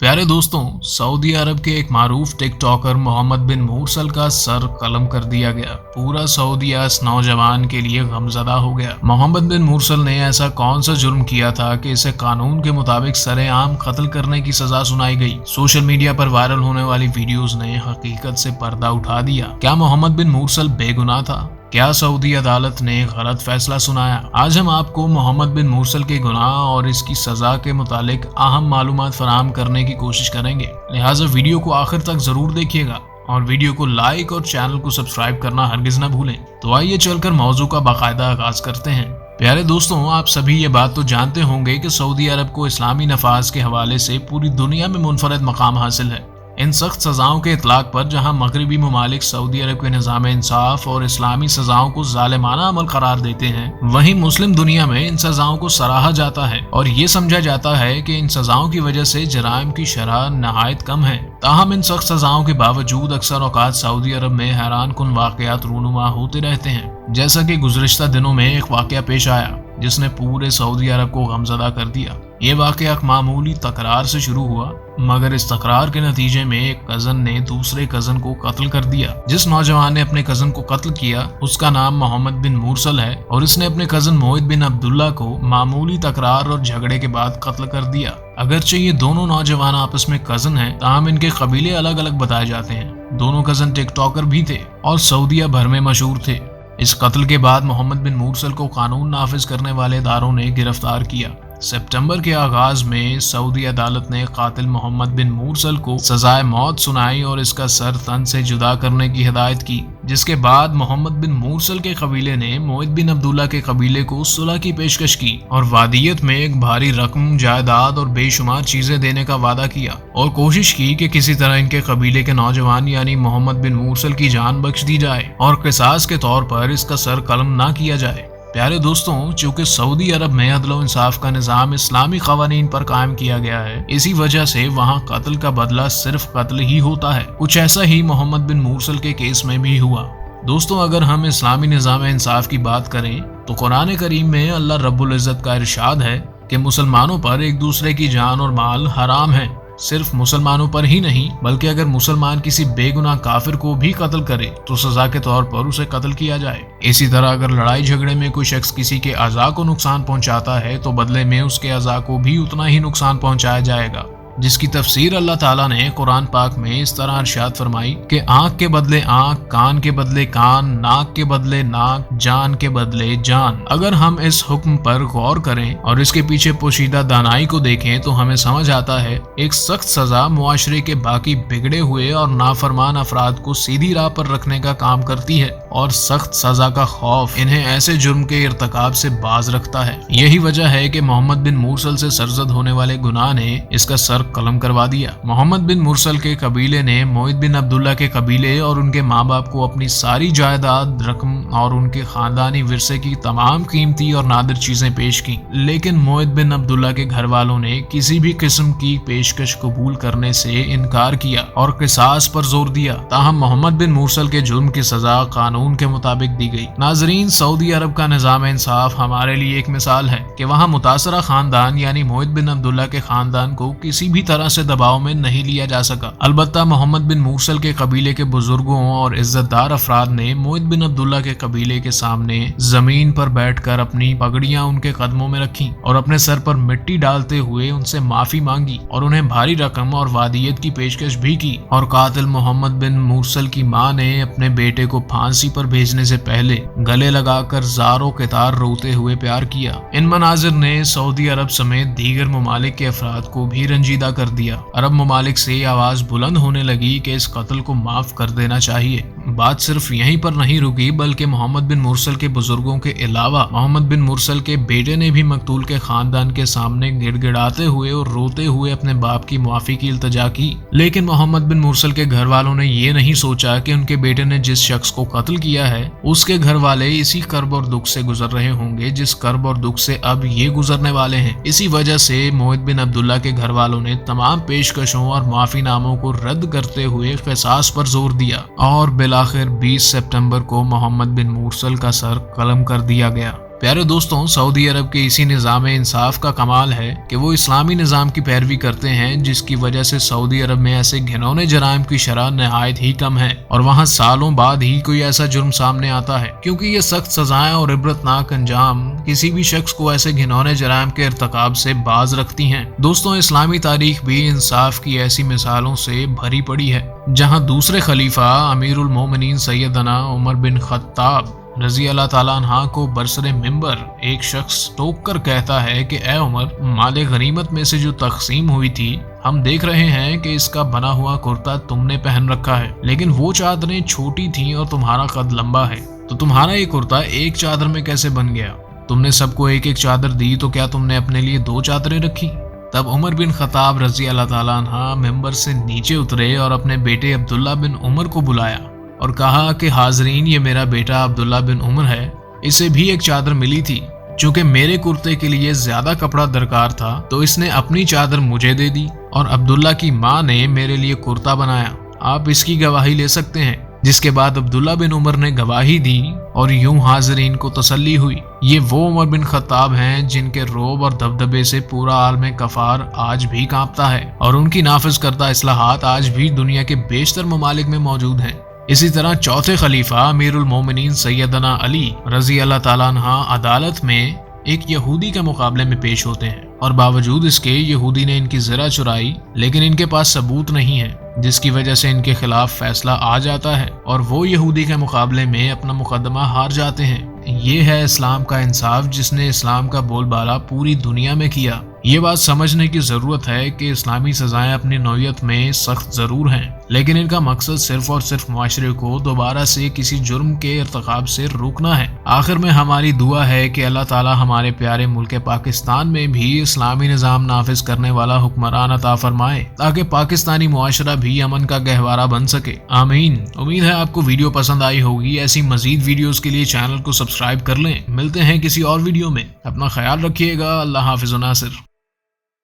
प्यारे दोस्तों, सऊदी अरब के एक मारूफ टिक टॉकर मोहम्मद बिन मुरसल का सर कलम कर दिया गया। पूरा सऊदीया इस नौजवान के लिए गमज़दा हो गया। मोहम्मद बिन मुरसल ने ऐसा कौन सा जुर्म किया था कि इसे कानून के मुताबिक सरेआम कत्ल करने की सजा सुनाई गई। सोशल मीडिया पर वायरल होने वाली वीडियोस ने हकीकत से पर्दा उठा दिया। क्या मोहम्मद बिन मुरसल बेगुनाह था? क्या सऊदी अदालत ने गलत फैसला सुनाया? आज हम आपको मोहम्मद बिन मुरसल के गुनाह और इसकी सजा के मुतालिक अहम मालूमात फराहम करने की कोशिश करेंगे, लिहाजा वीडियो को आखिर तक जरूर देखिएगा और वीडियो को लाइक और चैनल को सब्सक्राइब करना हरगिज न भूलें। तो आइए चलकर मौजू का बाकायदा आगाज करते हैं। प्यारे दोस्तों, आप सभी ये बात तो जानते होंगे कि सऊदी अरब को इस्लामी नफाज के हवाले से पूरी दुनिया में मुनफरद मकाम हासिल है। इन सख्त सजाओं के इतलाक पर जहां मगरबी ममालिक सऊदी अरब के निज़ाम इंसाफ और इस्लामी सजाओं को जालिमाना अमल करार देते हैं, वहीं मुस्लिम दुनिया में इन सजाओं को सराहा जाता है और ये समझा जाता है कि इन सजाओं की वजह से जराइम की शरह नहायत कम है। ताहम इन सख्त सजाओं के बावजूद अक्सर औकात सऊदी अरब में हैरान कुन वाकयात रूनुमा होते रहते हैं। जैसा कि गुज़श्ता दिनों में एक वाकया पेश आया जिसने पूरे सऊदी अरब को गमज़दा कर दिया। ये वाकया एक मामूली तकरार से शुरू हुआ, मगर इस तकरार के नतीजे में एक कजन ने दूसरे कजन को कत्ल कर दिया। जिस नौजवान ने अपने कजन को कत्ल किया उसका नाम मोहम्मद बिन मुरसल है और इसने अपने कजन मोहित बिन अब्दुल्ला को मामूली तकरार और झगड़े के बाद कत्ल कर दिया। अगरचे ये दोनों नौजवान आपस में कजन हैं, ताहम इनके कबीले अलग अलग बताए जाते हैं। दोनों कजन टिकटॉकर भी थे और सऊदीया भर में मशहूर थे। इस कत्ल के बाद मोहम्मद बिन मुरसल को कानून नाफिज करने वाले इदारों ने गिरफ्तार किया। सितंबर के आगाज में सऊदी अदालत ने कातिल मोहम्मद बिन मुरसल को सजाए मौत सुनाई और इसका सर तन से जुदा करने की हिदायत की, जिसके बाद मोहम्मद बिन मुरसल के कबीले ने मोहित बिन अब्दुल्ला के कबीले को सुलह की पेशकश की और वादियत में एक भारी रकम, जायदाद और बेशुमार चीजें देने का वादा किया और कोशिश की कि किसी तरह इनके कबीले के नौजवान यानी मोहम्मद बिन मुरसल की जान बख्श दी जाए और क़िसास के तौर पर इसका सर कलम ना किया जाए। प्यारे दोस्तों, चूंकि सऊदी अरब में अदल इंसाफ का निज़ाम इस्लामी क़वानीन पर कायम किया गया है, इसी वजह से वहाँ कत्ल का बदला सिर्फ कत्ल ही होता है। कुछ ऐसा ही मोहम्मद बिन मुरसल के केस में भी हुआ। दोस्तों, अगर हम इस्लामी निज़ाम इंसाफ की बात करें तो कुरान करीम में अल्लाह रब्बुल इज़्ज़त का इरशाद है कि मुसलमानों पर एक दूसरे की जान और माल हराम है। सिर्फ मुसलमानों पर ही नहीं, बल्कि अगर मुसलमान किसी बेगुनाह काफिर को भी कत्ल करे तो सजा के तौर पर उसे कत्ल किया जाए। इसी तरह अगर लड़ाई झगड़े में कोई शख्स किसी के अज़ा को नुकसान पहुंचाता है तो बदले में उसके अज़ा को भी उतना ही नुकसान पहुंचाया जाएगा, जिसकी तफसीर अल्लाह ताला ने कुरान पाक में इस तरह इरशाद फरमाई कि आंख के बदले आंख, कान के बदले कान, नाक के बदले नाक, जान के बदले जान। अगर हम इस हुक्म पर गौर करें और इसके पीछे पोशीदा दानाई को देखें तो हमें समझ आता है एक सख्त सजा मुआशरे के बाकी बिगड़े हुए और नाफरमान अफराद को सीधी राह पर रखने का काम करती है और सख्त सजा का खौफ इन्हें ऐसे जुर्म के इर्तिकाब से बाज रखता है। यही वजह है कि मोहम्मद बिन मुरसल से सरजद होने वाले गुनाह ने इसका सर कलम करवा दिया। मोहम्मद बिन मुरसल के कबीले ने मोहित बिन अब्दुल्ला के कबीले और उनके माँ बाप को अपनी सारी जायदाद, रकम और उनके खानदानी विरसे की तमाम कीमती और नादिर चीजें पेश की, लेकिन मोहित बिन अब्दुल्ला के घर वालों ने किसी भी किस्म की पेशकश कबूल करने से इनकार किया और क़िसास पर जोर दिया। ताहम मोहम्मद बिन मुरसल के जुर्म की सजा कानून के मुताबिक दी गई। नाजरीन, सऊदी अरब का निज़ाम इंसाफ हमारे लिए एक मिसाल है कि वहाँ मुतासरा खानदान यानी मोहित बिन अब्दुल्ला के खानदान को किसी भी तरह से दबाव में नहीं लिया जा सका। अलबत्ता मोहम्मद बिन मुरसल के कबीले के बुजुर्गों और इज्जतदार अफराद ने मोहित बिन अब्दुल्ला के कबीले के सामने जमीन पर बैठकर अपनी पगड़ियां उनके कदमों में रखी और अपने सर पर मिट्टी डालते हुए उनसे माफी मांगी और उन्हें भारी रकम और वादियत की पेशकश भी की। और कातिल मोहम्मद बिन मुरसल की मां ने अपने बेटे को फांसी पर भेजने से पहले गले लगाकर ज़ारो क़तार रोते हुए प्यार किया। इन मनाजिर ने सऊदी अरब समेत दीगर ममालिक के अफराद को भी रंजीदा कर दिया। अरब ममालिक से आवाज बुलंद होने लगी कि इस कत्ल को माफ कर देना चाहिए। बात सिर्फ यहीं पर नहीं रुकी, बल्कि मोहम्मद बिन मुरसल के बुजुर्गों के अलावा मोहम्मद बिन मुरसल के बेटे ने भी मकतूल के खानदान के सामने गिड़गिड़ाते हुए और रोते हुए अपने बाप की माफी की इल्तजा की। लेकिन मोहम्मद बिन मुरसल के घर वालों ने ये नहीं सोचा कि उनके बेटे ने जिस शख्स को कत्ल किया है उसके घर वाले इसी कर्ब और दुख से गुजर रहे होंगे जिस कर्ब और दुख से अब ये गुजरने वाले हैं। इसी वजह से मोहित बिन अब्दुल्ला के घर वालों ने तमाम पेशकशों और माफी नामों को रद्द करते हुए क़िसास पर जोर दिया और बिलाखिर 20 सितंबर को मोहम्मद बिन मुरसल का सर कलम कर दिया गया। प्यारे दोस्तों, सऊदी अरब के इसी निज़ाम इंसाफ का कमाल है कि वो इस्लामी निज़ाम की पैरवी करते हैं, जिसकी वजह से सऊदी अरब में ऐसे घिनौने जराइम की शरह नहायत ही कम है और वहाँ सालों बाद ही कोई ऐसा जुर्म सामने आता है, क्योंकि ये सख्त सजाएं और इबरतनाक अंजाम किसी भी शख्स को ऐसे घिनौने जराइम के इर्तिकाब से बाज रखती हैं। दोस्तों, इस्लामी तारीख भी इंसाफ की ऐसी मिसालों से भरी पड़ी है, जहाँ दूसरे खलीफा अमीरुल मोमिनीन सैयदना उमर बिन खत्ताब रजी अल्लाह ताला अन्हा को बरसरे मिंबर एक शख्स टोक कर कहता है कि ए उमर, माले गनीमत में से जो तकसीम हुई थी, हम देख रहे हैं कि इसका बना हुआ कुर्ता तुमने पहन रखा है, लेकिन वो चादरें छोटी थीं और तुम्हारा कद लंबा है, तो तुम्हारा ये कुर्ता एक चादर में कैसे बन गया? तुमने सबको एक एक चादर दी, तो क्या तुमने अपने लिए 2 चादरें रखी? तब उमर बिन खत्ताब रजी अल्लाह ताला अन्हा मिंबर से नीचे उतरे और अपने बेटे अब्दुल्ला बिन उमर को बुलाया और कहा कि हाजरीन, ये मेरा बेटा अब्दुल्ला बिन उमर है, इसे भी एक चादर मिली थी। चूंकि मेरे कुर्ते के लिए ज्यादा कपड़ा दरकार था, तो इसने अपनी चादर मुझे दे दी और अब्दुल्ला की माँ ने मेरे लिए कुर्ता बनाया। आप इसकी गवाही ले सकते हैं। जिसके बाद अब्दुल्ला बिन उमर ने गवाही दी और यूं हाजरीन को तसल्ली हुई। ये वो उमर बिन खत्ताब हैं जिनके रोब और दबदबे से पूरा आलम कफार आज भी कांपता है और उनकी नाफिज करदा इस्लाहात आज भी दुनिया के बेशतर ममालिक में मौजूद हैं। इसी तरह चौथे खलीफा अमीरुल मोमिनीन सैयदना अली रजी अल्लाह ताला अन्हा अदालत में एक यहूदी के मुकाबले में पेश होते हैं और बावजूद इसके यहूदी ने इनकी ज़रा चुराई, लेकिन इनके पास सबूत नहीं है, जिसकी वजह से इनके खिलाफ फैसला आ जाता है और वो यहूदी के मुकाबले में अपना मुकदमा हार जाते हैं। ये है इस्लाम का इंसाफ, जिसने इस्लाम का बोलबाला पूरी दुनिया में किया। ये बात समझने की जरूरत है कि इस्लामी सजाएं अपनी नौयत में सख्त जरूर हैं, लेकिन इनका मकसद सिर्फ और सिर्फ मुआशरे को दोबारा से किसी जुर्म के इर्तिकाब से रोकना है। आखिर में हमारी दुआ है कि अल्लाह ताला हमारे प्यारे मुल्क पाकिस्तान में भी इस्लामी निज़ाम नाफिज करने वाला हुक्मरान अता फरमाए, ताकि पाकिस्तानी मुआशरा भी अमन का गहवारा बन सके। आमीन। उम्मीद है आपको वीडियो पसंद आई होगी। ऐसी मजीद वीडियोस के लिए चैनल को सब्सक्राइब कर लें। मिलते हैं किसी और वीडियो में। अपना ख्याल रखिएगा। अल्लाह हाफिज़ नासिर।